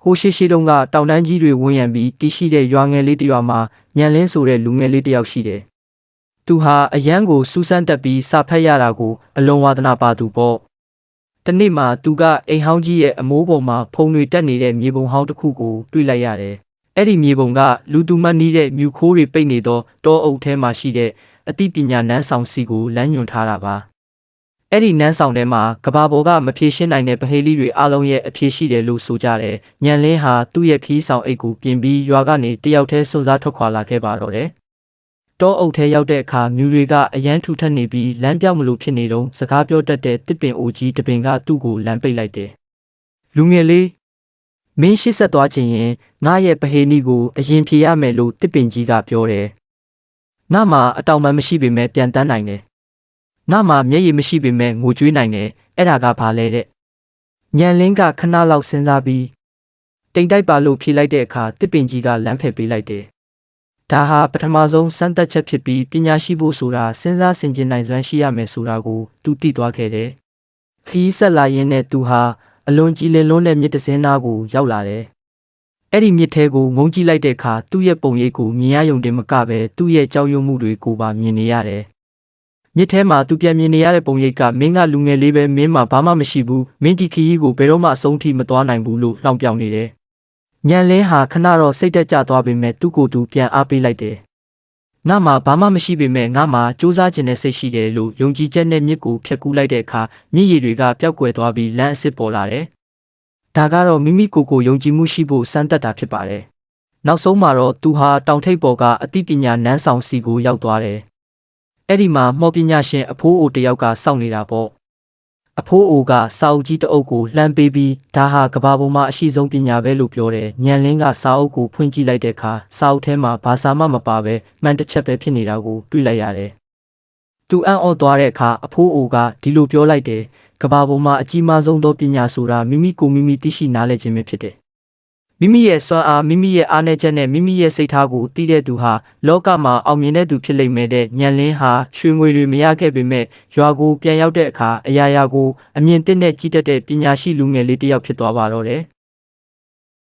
ဟိုရှိတုန်းကတောင်တန်းကြီးတွေဝန်းရံပြီးတည်ရှိတဲ့ရွာငယ်လေးတစ်ရွာမှာညံလင်းဆိုတဲ့လူငယ်လေးတစ်ယောက်ရှိတယ်။သူဟာအရန်ကိုစူးစမ်းတက်ပြီးစာဖတ်ရတာကိုအလွန်ဝါသနာပါသူပေါ့။တနေ့မှာသူကအိမ်ဟောင်းကြီးရဲ့အမိုးပေါ်မှာဖုံတွေတက်နေတဲ့မြေပုံဟောင်းတစ်ခုကိုတွေ့လိုက်ရတယ်။အဲ့ဒီမြေပုံကလူသူမနီးတဲ့မြူခိုးတွေပိတ်နေသောတောအုပ်ထဲမှာရှိတဲ့အသိပညာနန်းဆောင်စီကိုလမ်းညွှန်ထားတာပါ။အဲ့ဒီနန်းဆောင်ထဲမှာကဘာပေါ်ကမဖြေရှင်းနိုင်တဲ့ပဟေလိတွေအလုံးရဲ့အဖြေရှိတယ်လို့ဆိုကြတယ်။ညံလင်းဟာသူ့ရဲ့ခီးဆောင်အိတ်ကိုပြင်ပြီးရွာကနေတယောက်တည်းစွန့်စားထွက်ခွာလာခဲ့ပါတော့တယ်။တောအုပ်ထဲရောက်တဲ့အခါမြူတွေကအရန်ထူထပ်နေပြီးလမ်းပြောက်မလို့ဖြစ်နေတော့စကားပြောတတ်တဲ့တစ်ပင်အိုကြီးတပင်ကသူ့ကိုလမ်းပိတ်လိုက်တယ်။လူငယ်လေးမင်းရှစ်ဆက်သွားခြင်းရင်ငါရဲ့ပဟေလိကိုအရင်ဖြေရမယ်လို့တစ်ပင်ကြီးကပြောတယ်။ငါမှာအတောင်ပံမရှိပေမဲ့ပြန်တန်းနိုင်တယ်။ငါမှာမျက်ရည်မရှိပေမဲ့ငိုကြွေးနိုင်တယ်အဲ့ဒါကဘာလဲတဲ့ညံလင်းကခဏလောက်စဉ်းစားပြီးတိမ်တိုက်ပါလို့ဖြေလိုက်တဲ့အခါတစ်ပင်ကြီးကလမ်းဖယ်ပေးလိုက်တယ်ဒါဟာပထမဆုံးစမ်းသပ်ချက်ဖြစ်ပြီးပညာရှိဖို့ဆိုတာစဉ်းစားဆင်ခြင်နိုင်စွမ်းရှိရမယ်ဆိုတာကိုသူသိသွားခဲ့တယ်ခီးဆက်လာရင်းနဲ့သူဟာအလွန်ကြည်လင်လွန်းတဲ့မြစ်တစင်းသားကိုရောက်လာတယ်အဲ့ဒီမြစ်ထဲကိုငုံကြည့်လိုက်တဲ့အခါသူ့ရဲ့ပုံရိပ်ကိုမြင်ရယုံတင်မကပဲသူ့ရဲ့ကြောက်ရွံ့မှုတွေကိုပါမြင်နေရတယ်မြစ်ထဲမှာသူပြန်မြင်နေရတဲ့ပုံရိပ်ကမင်းကလူငယ်လေးပဲမင်းမှာဘာမှမရှိဘူးမင်းဒီခီးကိုဘယ်တော့မှအဆုံးထိမသွားနိုင်ဘူးလို့လှောင်ပြောင်နေတယ်ညံလင်းဟာခဏတော့စိတ်တက်ကြသွားပေမဲ့သူ့ကိုယ်သူပြန်အားပေးလိုက်တယ်ငါမှာဘာမှမရှိပေမဲ့ငါမှာစူးစမ်းခြင်းနဲ့စိတ်ရှိတယ်လို့ယုံကြည်ချက်နဲ့မြစ်ကိုဖျက်ကူးလိုက်တဲ့အခါမြစ်ရည်တွေကပျောက်ကွယ်သွားပြီးလမ်းအစ်စ်ပေါ်လာတယ်ဒါကတော့မိမိကိုယ်ကိုယုံကြည်မှုရှိဖို့စမ်းသပ်တာဖြစ်ပါတယ်နောက်ဆုံးမှာတော့သူဟာတောင်ထိပ်ပေါ်ကအသိပညာနန်းဆောင်စီကိုရောက်သွားတယ်အဲ့ဒီမှာမော်ပညာရှင်အဖိုးအိုတယောက်ကစောင့်နေတာပေါ့အဖိုးအိုကစာအုပ်ကြီးတအုပ်ကိုလှမ်းပေးပြီးဒါဟာကဘာပေါ်မှာအရှိဆုံးပညာပဲလို့ပြောတယ်ညံလင်းကစာအုပ်ကိုဖွင့်ကြည့်လိုက်တဲ့အခါစာအုပ်ထဲမှာဘာစာမှမပါပဲမှန်တစ်ချက်ပဲဖြစ်နေတာကိုတွေ့လိုက်ရတယ်သူအံ့ဩသွားတဲ့အခါအဖိုးအိုကဒီလိုပြောလိုက်တယ်ကဘာပေါ်မှာအကြီးမားဆုံးသောပညာဆိုတာမိမိကိုမိမိသိရှိနားလည်ခြင်းပဲဖြစ်တယ်မိမိရဲ့စွမ်းအားမိမိရဲ့အားနည်းချက်နဲ့မိမိရဲ့စိတ်ထားကိုသိတဲ့သူဟာလောကမှာအောင်မြင်တဲ့သူဖြစ်လိမ့်မယ်တဲ့ညံလင်းဟာရွှေငွေတွေမရခဲ့ပေမဲ့ရွာကိုပြန်ရောက်တဲ့အခါအရာရာကိုအမြင်သစ်နဲ့ကြီးတတ်တဲ့ပညာရှိလူငယ်လေးတစ်ယောက်ဖြစ်သွားပါတော့တယ်